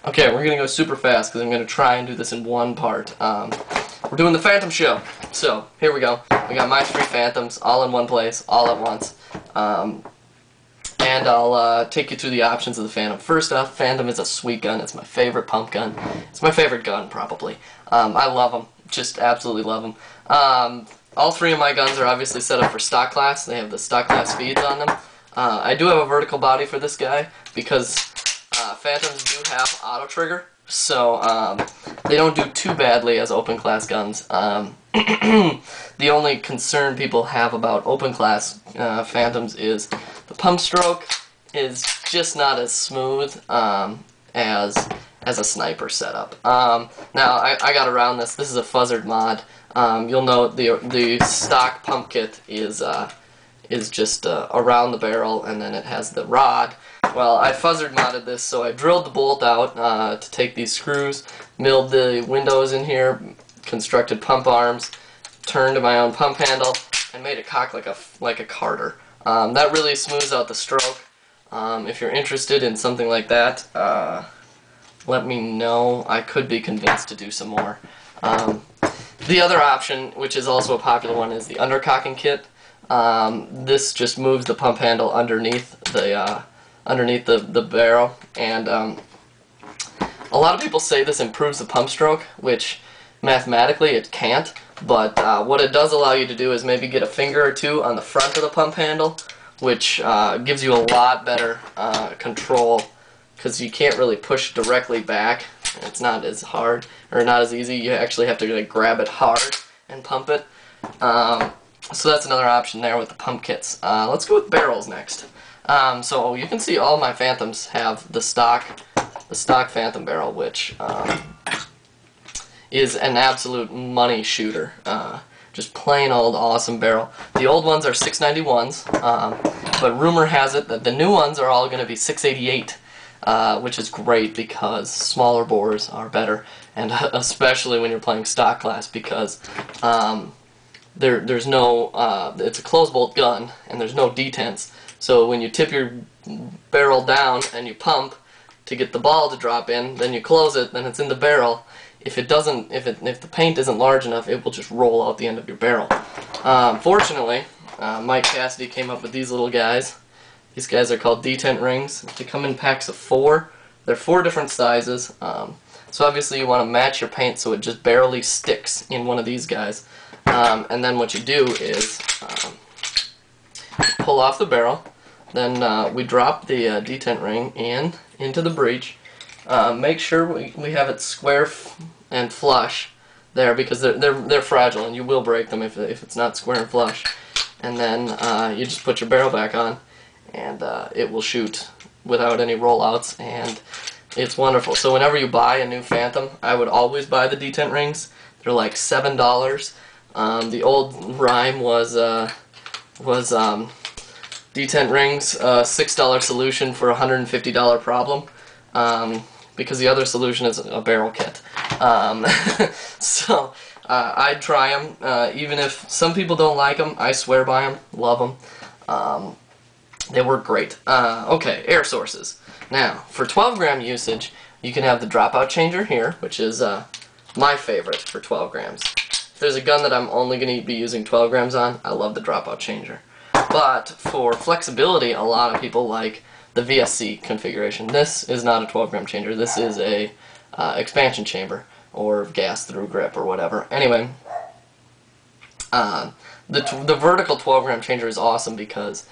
Okay, we're gonna go super fast because I'm gonna try and do this in one part. We're doing the Phantom Show. So here we go. We got my 3 Phantoms all in one place, all at once. And I'll take you through the options of the Phantom. First off, Phantom is a sweet gun. It's my favorite pump gun. It's my favorite gun, probably. I love them. Just absolutely love them. All 3 of my guns are obviously set up for stock class. They have the stock class feeds on them. I do have a vertical body for this guy because Phantoms do have auto trigger, so they don't do too badly as open class guns. The only concern people have about open class Phantoms is the pump stroke is just not as smooth as a sniper setup. Now I got around this. This is a Fuzzard mod. You'll note the stock pump kit is just around the barrel, and then it has the rod. Well, I Fuzzard modded this, so I drilled the bolt out to take these screws, milled the windows in here, constructed pump arms, turned my own pump handle, and made it cock like a Carter. That really smooths out the stroke. If you're interested in something like that, let me know. I could be convinced to do some more. The other option, which is also a popular one, is the undercocking kit. This just moves the pump handle underneath the barrel, and a lot of people say this improves the pump stroke, which mathematically it can't, but what it does allow you to do is maybe get a finger or two on the front of the pump handle, which gives you a lot better control, because you can't really push directly back. It's not as hard, or not as easy. You actually have to grab it hard and pump it. So that's another option there with the pump kits. Let's go with barrels next. So you can see all my Phantoms have the stock Phantom barrel, which is an absolute money shooter. Just plain old awesome barrel. The old ones are 691s, but rumor has it that the new ones are all going to be 688, which is great because smaller bores are better, and especially when you're playing stock class, because there's no, it's a closed bolt gun, and there's no detents. So when you tip your barrel down and you pump to get the ball to drop in, then you close it, then it's in the barrel. If the paint isn't large enough, it will just roll out the end of your barrel. Fortunately, Mike Cassidy came up with these little guys. These guys are called detent rings. They come in packs of 4. They're 4 different sizes. So obviously you want to match your paint so it just barely sticks in one of these guys. And then what you do is pull off the barrel. Then we drop the detent ring into the breech. Make sure we have it square and flush there, because they're fragile and you will break them if it's not square and flush. And then you just put your barrel back on, and it will shoot without any rollouts, and it's wonderful. So whenever you buy a new Phantom, I would always buy the detent rings. They're like $7. The old rhyme was detent rings, $6 solution for a $150 problem, because the other solution is a barrel kit. So I'd try them, even if some people don't like them. I swear by them, love them. They work great. Okay, air sources. Now, for 12 gram usage, you can have the dropout changer here, which is my favorite for 12 grams. If there's a gun that I'm only going to be using 12 grams on, I love the dropout changer. But for flexibility, a lot of people like the VSC configuration. This is not a 12 gram changer. This is a expansion chamber, or gas through grip, or whatever. Anyway, the vertical 12 gram changer is awesome because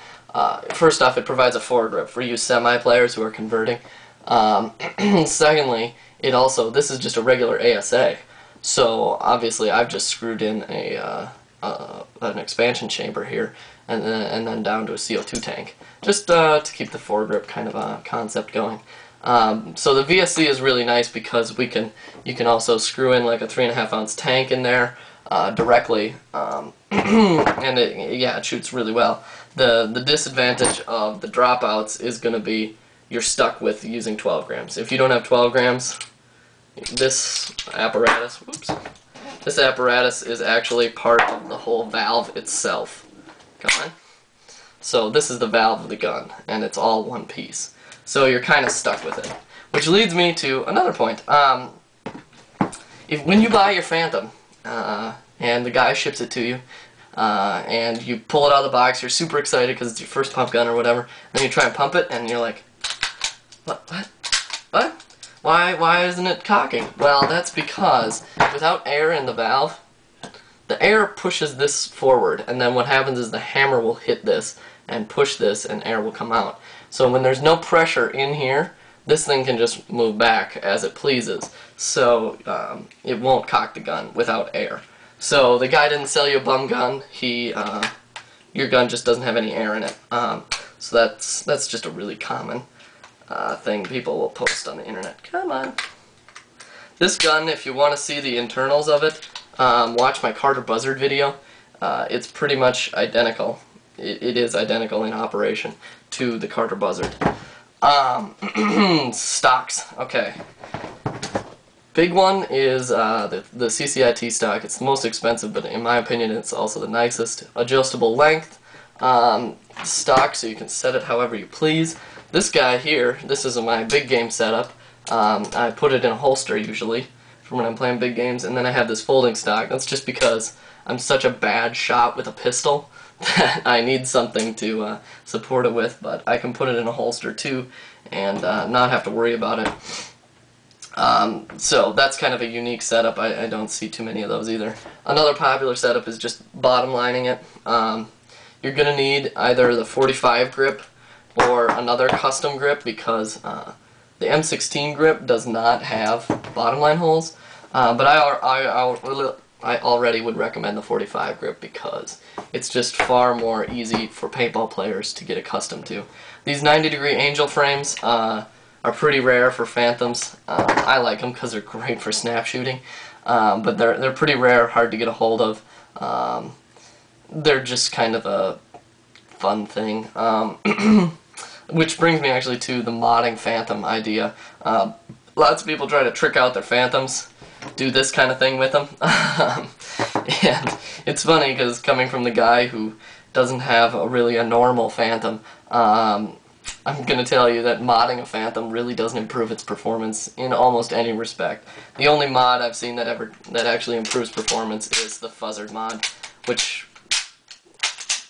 first off, it provides a foregrip for you semi-players who are converting. Secondly, this is just a regular ASA. So obviously I've just screwed in an expansion chamber here, and then down to a CO2 tank, just to keep the foregrip kind of concept going. So the VSC is really nice because you can also screw in like a 3.5 ounce tank in there directly, and it shoots really well. The disadvantage of the dropouts is going to be you're stuck with using 12 grams. If you don't have 12 grams, this apparatus is actually part of the whole valve itself. Come on. So this is the valve of the gun, and it's all one piece. So you're kind of stuck with it. Which leads me to another point. When you buy your Phantom, and the guy ships it to you, and you pull it out of the box, you're super excited because it's your first pump gun or whatever, then you try and pump it, and you're like, what? Why isn't it cocking? Well, that's because without air in the valve, the air pushes this forward, and then what happens is the hammer will hit this and push this, and air will come out. So when there's no pressure in here, this thing can just move back as it pleases. So it won't cock the gun without air. So the guy didn't sell you a bum gun. Your gun just doesn't have any air in it. So that's just a really common thing people will post on the internet. Come on. This gun, if you want to see the internals of it, watch my Carter Buzzard video. It's pretty much identical. It is identical in operation to the Carter Buzzard. Stocks. Okay. Big one is the CCIT stock. It's the most expensive, but in my opinion it's also the nicest. Adjustable length stock, so you can set it however you please. This guy here, this is my big game setup. I put it in a holster usually for when I'm playing big games, and then I have this folding stock. That's just because I'm such a bad shot with a pistol that I need something to support it with, but I can put it in a holster too and not have to worry about it. So that's kind of a unique setup. I don't see too many of those either. Another popular setup is just bottom lining it. You're going to need either the 45 grip or another custom grip, because the M16 grip does not have bottom line holes, but I already would recommend the 45 grip because it's just far more easy for paintball players to get accustomed to. These 90-degree Angel frames are pretty rare for Phantoms. I like them because they're great for snap shooting, but they're pretty rare, hard to get a hold of. They're just kind of a fun thing. Which brings me actually to the modding Phantom idea. Lots of people try to trick out their Phantoms, do this kind of thing with them. And it's funny because coming from the guy who doesn't have really a normal Phantom, I'm going to tell you that modding a Phantom really doesn't improve its performance in almost any respect. The only mod I've seen that actually improves performance is the Fuzzard mod, which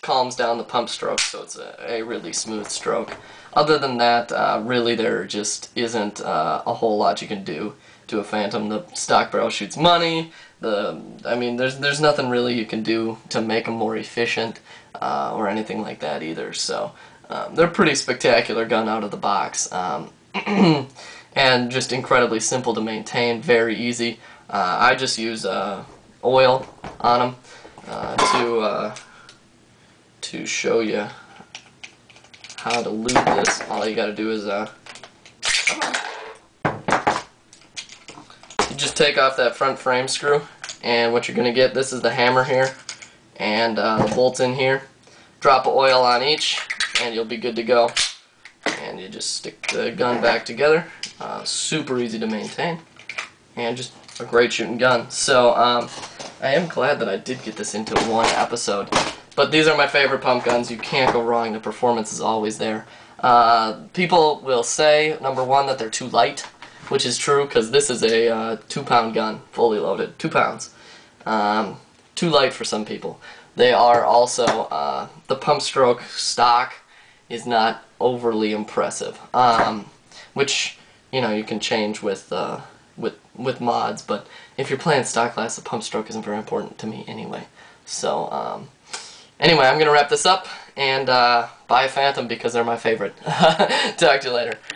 calms down the pump stroke, so it's a really smooth stroke. Other than that, really there just isn't a whole lot you can do to a Phantom. The stock barrel shoots money. I mean, there's nothing really you can do to make them more efficient or anything like that either. So they're a pretty spectacular gun out of the box, and just incredibly simple to maintain, very easy. I just use oil on them to show you how to lube this. All you gotta do is you just take off that front frame screw, and what you're gonna get, this is the hammer here and the bolts in here. Drop of oil on each and you'll be good to go, and you just stick the gun back together. Super easy to maintain and just a great shooting gun. So I am glad that I did get this into one episode. But these are my favorite pump guns. You can't go wrong. The performance is always there. People will say, number one, that they're too light, which is true because this is a 2-pound gun, fully loaded, 2 pounds. Too light for some people. They are also, the pump stroke stock is not overly impressive, which, you know, you can change with mods, but if you're playing stock class, the pump stroke isn't very important to me anyway. So, anyway, I'm going to wrap this up and buy a Phantom because they're my favorite. Talk to you later.